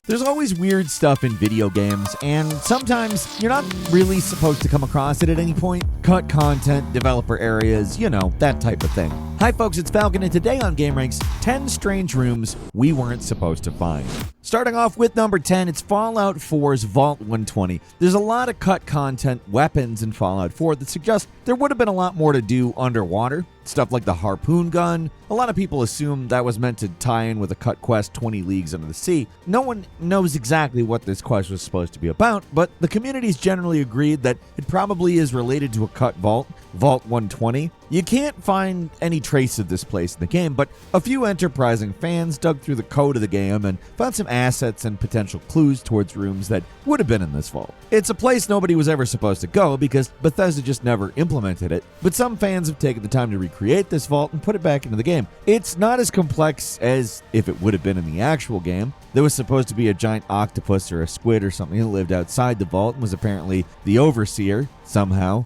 There's always weird stuff in video games, and sometimes you're not really supposed to come across it at any point. Cut content, developer areas, that type of thing. Hi folks, it's Falcon, and today on gameranx, 10 strange rooms we weren't supposed to find. Starting off with number 10, it's Fallout 4's Vault 120. There's a lot of cut content, weapons in Fallout 4 that suggest there would have been a lot more to do underwater. Stuff like the harpoon gun. A lot of people assume that was meant to tie in with a cut quest 20 leagues under the sea. No one knows exactly what this quest was supposed to be about, but the community's generally agreed that it probably is related to a cut vault, Vault 120. You can't find any trace of this place in the game, but a few enterprising fans dug through the code of the game and found some assets and potential clues towards rooms that would have been in this vault. It's a place nobody was ever supposed to go because Bethesda just never implemented it, but some fans have taken the time to recreate this vault and put it back into the game. It's not as complex as if it would have been in the actual game. There was supposed to be a giant octopus or a squid or something that lived outside the vault and was apparently the overseer somehow.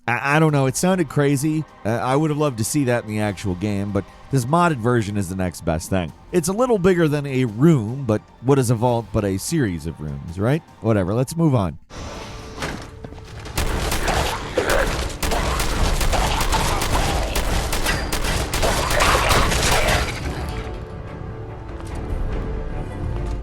I don't know, it sounded crazy. I would have loved to see that in the actual game, but this modded version is the next best thing. It's a little bigger than a room, but what is a vault but a series of rooms, right? Whatever, let's move on.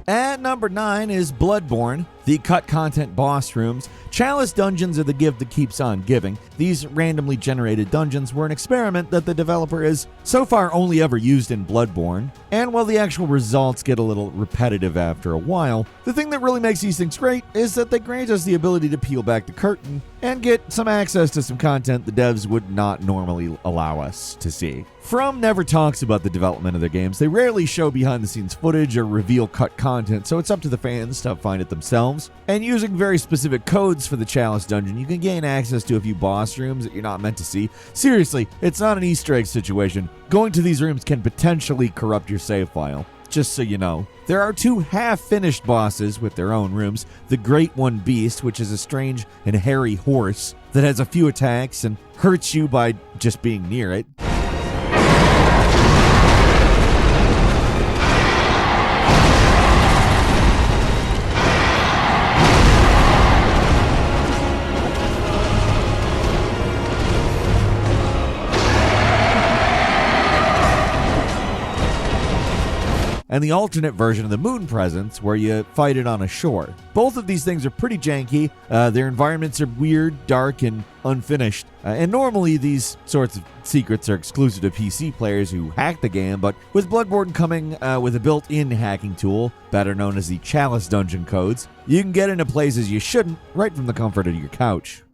At number 9 is Bloodborne, the cut content boss rooms. Chalice dungeons are the gift that keeps on giving. These randomly generated dungeons were an experiment that the developer has so far only ever used in Bloodborne, and while the actual results get a little repetitive after a while, the thing that really makes these things great is that they grant us the ability to peel back the curtain and get some access to some content the devs would not normally allow us to see. From never talks about the development of their games. They rarely show behind-the-scenes footage or reveal cut content, so it's up to the fans to find it themselves. And using very specific codes for the Chalice dungeon, you can gain access to a few boss rooms that you're not meant to see. Seriously, it's not an Easter egg situation. Going to these rooms can potentially corrupt your save file, just so you know. There are 2 half-finished bosses with their own rooms. The Great One Beast, which is a strange and hairy horse that has a few attacks and hurts you by just being near it. And the alternate version of the Moon Presence, where you fight it on a shore. Both of these things are pretty janky. Their environments are weird, dark, and unfinished. And normally these sorts of secrets are exclusive to PC players who hack the game, but with Bloodborne coming with a built-in hacking tool, better known as the Chalice Dungeon codes, you can get into places you shouldn't right from the comfort of your couch.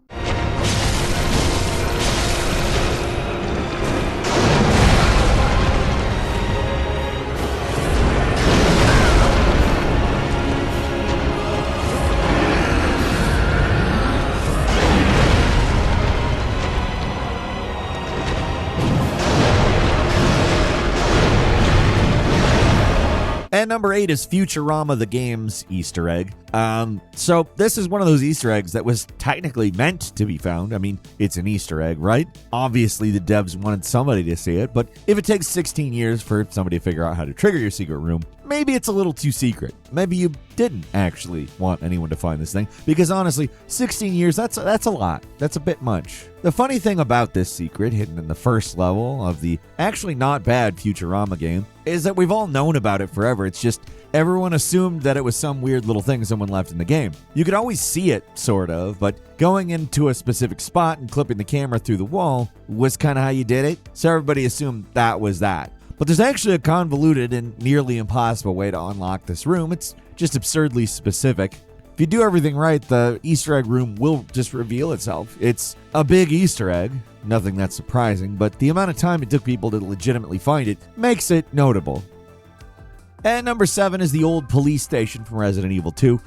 And number 8 is Futurama the Game's Easter egg. So this is one of those Easter eggs that was technically meant to be found. I mean, it's an Easter egg, right? Obviously, the devs wanted somebody to see it, but if it takes 16 years for somebody to figure out how to trigger your secret room, maybe it's a little too secret. Maybe you didn't actually want anyone to find this thing, because honestly, 16 years, that's a lot. That's a bit much. The funny thing about this secret, hidden in the first level of the actually not bad Futurama game, is that we've all known about it forever. It's just everyone assumed that it was some weird little thing someone left in the game. You could always see it, sort of, but going into a specific spot and clipping the camera through the wall was kind of how you did it, so everybody assumed that was that. But there's actually a convoluted and nearly impossible way to unlock this room. It's just absurdly specific. If you do everything right, the Easter egg room will just reveal itself. It's a big Easter egg, nothing that's surprising, but the amount of time it took people to legitimately find it makes it notable. And number 7 is the old police station from Resident Evil 2.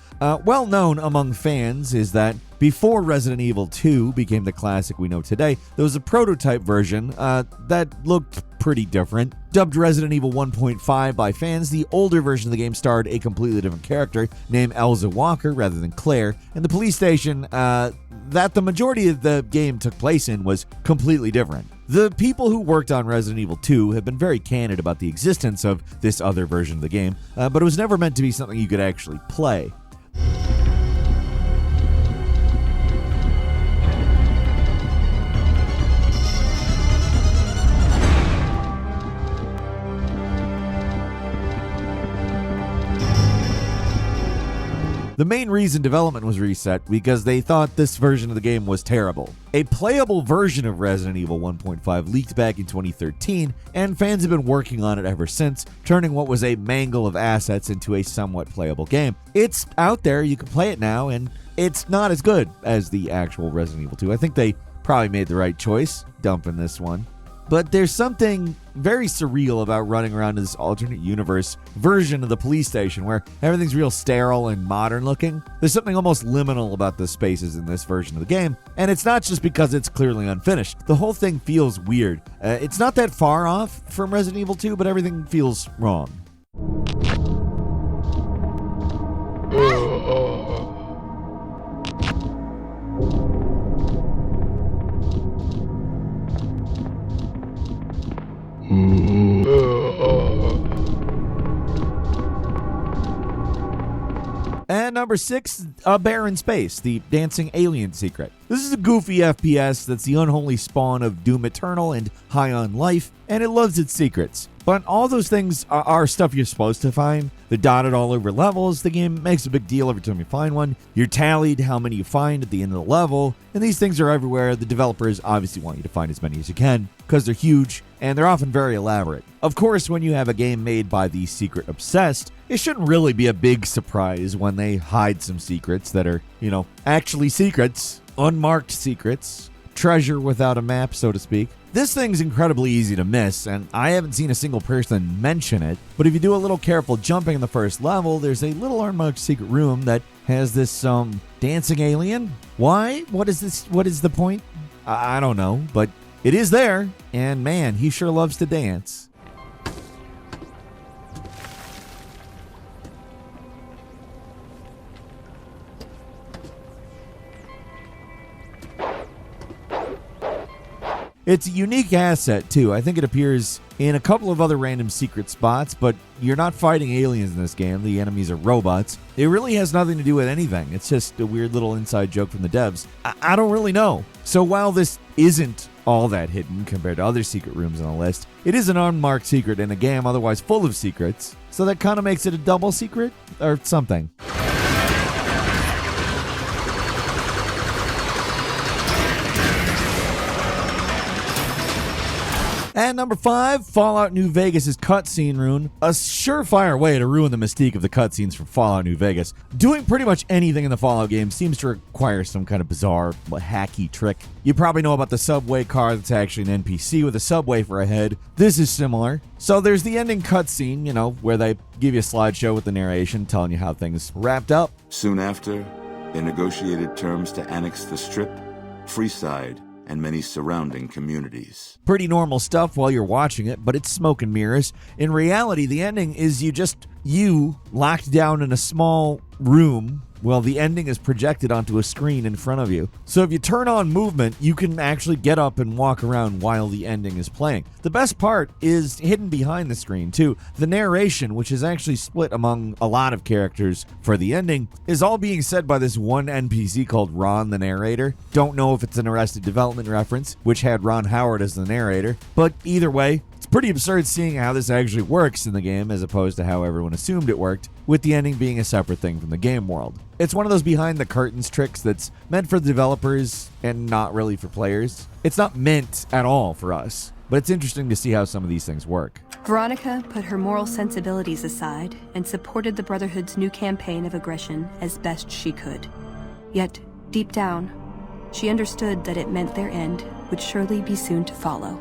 Well known among fans is that Before Resident Evil 2 became the classic we know today, there was a prototype version that looked pretty different. Dubbed Resident Evil 1.5 by fans, the older version of the game starred a completely different character named Elza Walker rather than Claire, and the police station that the majority of the game took place in was completely different. The people who worked on Resident Evil 2 have been very candid about the existence of this other version of the game, but it was never meant to be something you could actually play. The main reason development was reset because they thought this version of the game was terrible. A playable version of Resident Evil 1.5 leaked back in 2013, and fans have been working on it ever since, turning what was a mangle of assets into a somewhat playable game. It's out there, you can play it now, and it's not as good as the actual Resident Evil 2. I think they probably made the right choice dumping this one. But there's something very surreal about running around in this alternate universe version of the police station where everything's real sterile and modern looking. There's something almost liminal about the spaces in this version of the game, and it's not just because it's clearly unfinished. The whole thing feels weird. It's not that far off from Resident Evil 2, but everything feels wrong. And number 6, A Bear in Space, the dancing alien secret. This is a goofy FPS that's the unholy spawn of Doom Eternal and High on Life, and it loves its secrets. But all those things are stuff you're supposed to find. They're dotted all over levels. The game makes a big deal every time you find one. You're tallied how many you find at the end of the level, and these things are everywhere. The developers obviously want you to find as many as you can because they're huge and they're often very elaborate. Of course, when you have a game made by the secret obsessed, it shouldn't really be a big surprise when they hide some secrets that are, actually secrets, unmarked secrets, treasure without a map, so to speak. This thing's incredibly easy to miss, and I haven't seen a single person mention it, but if you do a little careful jumping in the first level, there's a little unmarked secret room that has this, dancing alien? Why? What is this? What is the point? I don't know, but it is there, and man, he sure loves to dance. It's a unique asset, too. I think it appears in a couple of other random secret spots, but you're not fighting aliens in this game. The enemies are robots. It really has nothing to do with anything. It's just a weird little inside joke from the devs. I don't really know. So while this isn't all that hidden compared to other secret rooms on the list, it is an unmarked secret in a game otherwise full of secrets. So that kind of makes it a double secret or something. And number 5, Fallout New Vegas' cutscene rune. A surefire way to ruin the mystique of the cutscenes from Fallout New Vegas. Doing pretty much anything in the Fallout game seems to require some kind of bizarre, hacky trick. You probably know about the subway car that's actually an NPC with a subway for a head. This is similar. So there's the ending cutscene, where they give you a slideshow with the narration telling you how things wrapped up. Soon after, they negotiated terms to annex the Strip, Freeside, and many surrounding communities. Pretty normal stuff while you're watching it, but it's smoke and mirrors. In reality, the ending is you locked down in a small room while the ending is projected onto a screen in front of you. So if you turn on movement, you can actually get up and walk around while the ending is playing. The best part is hidden behind the screen, too. The narration, which is actually split among a lot of characters for the ending, is all being said by this one NPC called Ron the Narrator. Don't know if it's an Arrested Development reference, which had Ron Howard as the narrator, but either way, it's pretty absurd seeing how this actually works in the game as opposed to how everyone assumed it worked, with the ending being a separate thing from the game world. It's one of those behind the curtains tricks that's meant for the developers and not really for players. It's not meant at all for us, but it's interesting to see how some of these things work. Veronica put her moral sensibilities aside and supported the Brotherhood's new campaign of aggression as best she could. Yet, deep down, she understood that it meant their end would surely be soon to follow.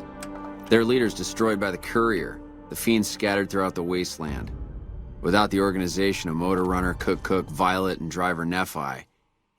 Their leaders destroyed by the courier, the fiends scattered throughout the wasteland. Without the organization of Motor Runner, Cook, Violet, and driver Nephi,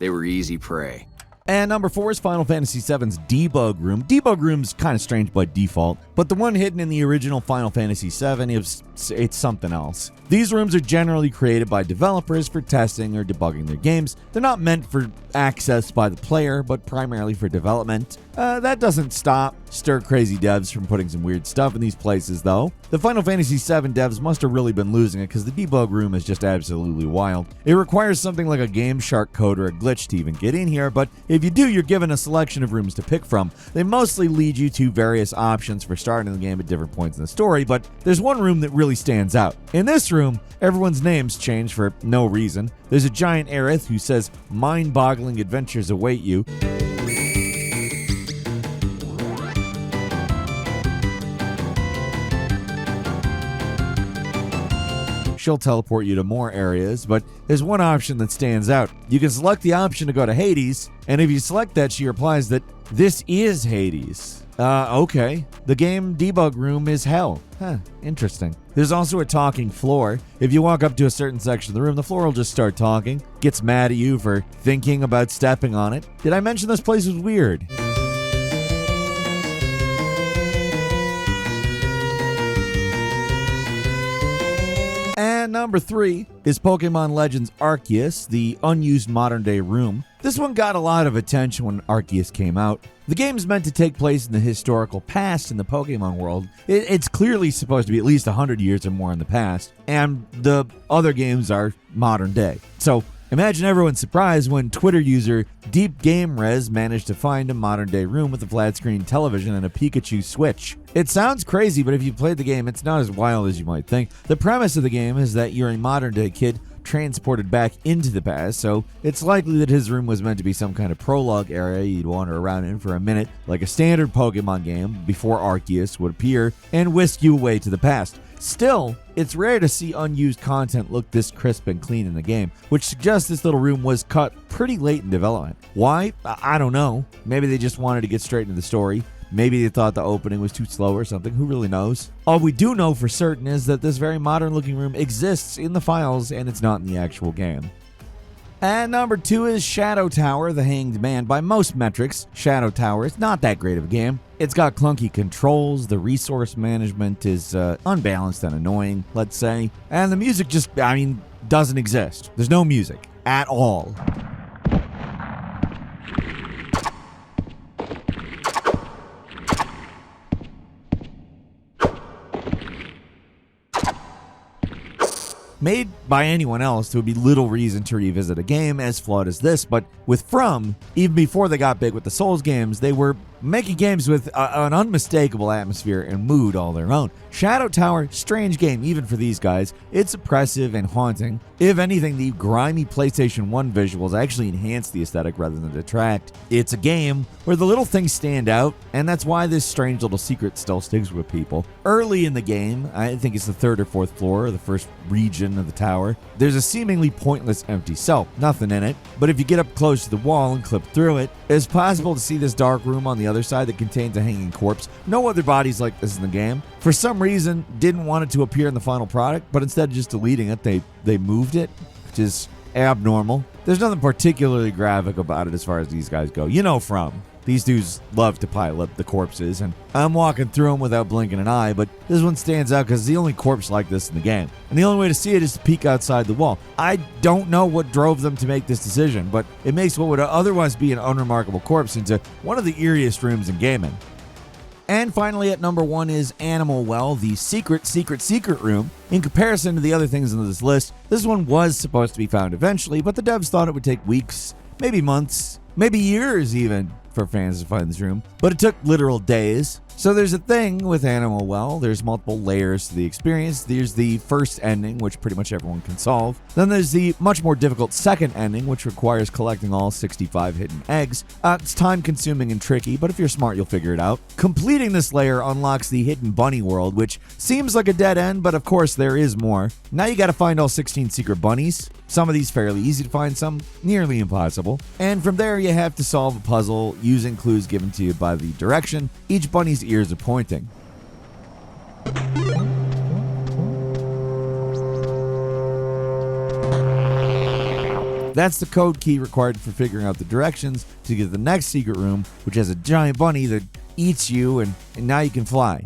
they were easy prey. And number 4 is Final Fantasy VII's Debug Room. Debug Room's kind of strange by default, but the one hidden in the original Final Fantasy VII it's something else. These rooms are generally created by developers for testing or debugging their games. They're not meant for access by the player, but primarily for development. That doesn't stir crazy devs from putting some weird stuff in these places, though. The Final Fantasy VII devs must have really been losing it because the debug room is just absolutely wild. It requires something like a Game Shark code or a glitch to even get in here, but if you do, you're given a selection of rooms to pick from. They mostly lead you to various options for starting the game at different points in the story, but there's one room that really stands out. In this room, everyone's names change for no reason. There's a giant Aerith who says, "Mind-boggling adventures await you." She'll teleport you to more areas, but there's one option that stands out. You can select the option to go to Hades, and if you select that, she replies that this is Hades. Okay. The game debug room is hell. Interesting. There's also a talking floor. If you walk up to a certain section of the room, the floor will just start talking, gets mad at you for thinking about stepping on it. Did I mention this place was weird? And number 3 is Pokemon Legends Arceus, the unused modern-day room. This one got a lot of attention when Arceus came out. The game is meant to take place in the historical past in the Pokemon world. It's clearly supposed to be at least 100 years or more in the past, and the other games are modern day. So imagine everyone's surprise when Twitter user gameranx managed to find a modern-day room with a flat-screen television and a Pikachu Switch. It sounds crazy, but if you've played the game, it's not as wild as you might think. The premise of the game is that you're a modern-day kid transported back into the past, so it's likely that his room was meant to be some kind of prologue area you'd wander around in for a minute, like a standard Pokemon game, before Arceus would appear and whisk you away to the past. Still, it's rare to see unused content look this crisp and clean in the game, which suggests this little room was cut pretty late in development. Why? I don't know. Maybe they just wanted to get straight into the story. Maybe they thought the opening was too slow or something. Who really knows? All we do know for certain is that this very modern-looking room exists in the files, and it's not in the actual game. And number 2 is Shadow Tower, the Hanged Man. By most metrics, Shadow Tower is not that great of a game. It's got clunky controls, the resource management is unbalanced and annoying, let's say. And the music just, doesn't exist. There's no music at all. Made by anyone else, there would be little reason to revisit a game as flawed as this, but with From, even before they got big with the Souls games, they were making games with an unmistakable atmosphere and mood all their own. Shadow Tower, strange game even for these guys. It's oppressive and haunting. If anything, the grimy PlayStation 1 visuals actually enhance the aesthetic rather than detract. It's a game where the little things stand out, and that's why this strange little secret still sticks with people. Early in the game, I think it's the 3rd or 4th floor, or the first region of the tower, there's a seemingly pointless empty cell, nothing in it, but if you get up close to the wall and clip through it, it's possible to see this dark room on the other side that contains a hanging corpse. No other bodies like this in the game. For some reason, didn't want it to appear in the final product, but instead of just deleting it, they moved it, which is abnormal. There's nothing particularly graphic about it as far as these guys go. You know From. These dudes love to pile up the corpses, and I'm walking through them without blinking an eye, but this one stands out because it's the only corpse like this in the game. And the only way to see it is to peek outside the wall. I don't know what drove them to make this decision, but it makes what would otherwise be an unremarkable corpse into one of the eeriest rooms in gaming. And finally, at number 1 is Animal Well, the secret room. In comparison to the other things on this list, this one was supposed to be found eventually, but the devs thought it would take weeks, maybe months, maybe years even, for fans to find this room, but it took literal days. So there's a thing with Animal Well. There's multiple layers to the experience. There's the first ending, which pretty much everyone can solve. Then there's the much more difficult second ending, which requires collecting all 65 hidden eggs. It's time-consuming and tricky, but if you're smart, you'll figure it out. Completing this layer unlocks the hidden bunny world, which seems like a dead end, but of course there is more. Now you gotta find all 16 secret bunnies. Some of these fairly easy to find, some nearly impossible. And from there, you have to solve a puzzle using clues given to you by the direction each bunny's ears are pointing. That's the code key required for figuring out the directions to get to the next secret room, which has a giant bunny that eats you, and now you can fly.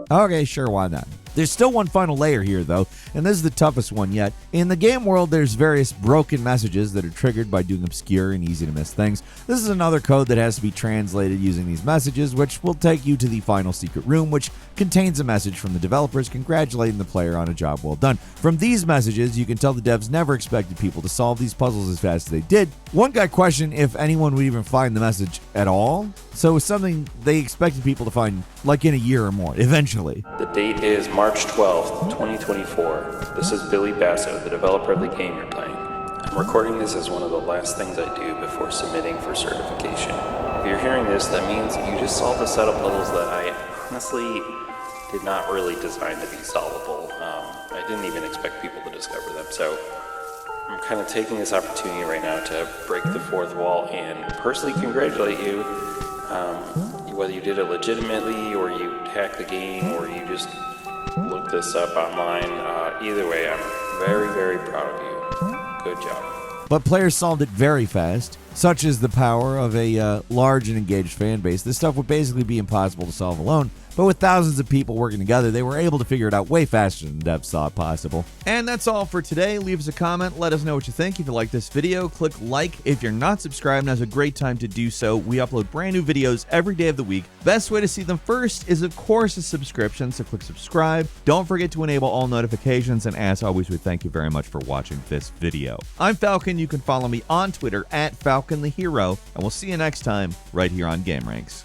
Okay, sure, why not? There's still one final layer here, though, and this is the toughest one yet. In the game world, there's various broken messages that are triggered by doing obscure and easy-to-miss things. This is another code that has to be translated using these messages, which will take you to the final secret room, which contains a message from the developers congratulating the player on a job well done. From these messages, you can tell the devs never expected people to solve these puzzles as fast as they did. One guy questioned if anyone would even find the message at all, so it was something they expected people to find like in a year or more, eventually. The date is March 12th, 2024. This is Billy Basso, the developer of the game you're playing. I'm recording this as one of the last things I do before submitting for certification. If you're hearing this, that means you just solved a set of puzzles that I honestly did not really design to be solvable. I didn't even expect people to discover them, so I'm kind of taking this opportunity right now to break the fourth wall and personally congratulate you. Whether you did it legitimately, or you hacked the game, or you just looked this up online, either way, I'm very, very proud of you. Good job. But players solved it very fast. Such is the power of a large and engaged fan base. This stuff would basically be impossible to solve alone, but with thousands of people working together, they were able to figure it out way faster than devs thought possible. And that's all for today. Leave us a comment. Let us know what you think. If you like this video, click like. If you're not subscribed, now's a great time to do so. We upload brand new videos every day of the week. Best way to see them first is, of course, a subscription, so click subscribe. Don't forget to enable all notifications, and as always, we thank you very much for watching this video. I'm Falcon. You can follow me on Twitter @FalconTheHero, and we'll see you next time right here on GameRanx.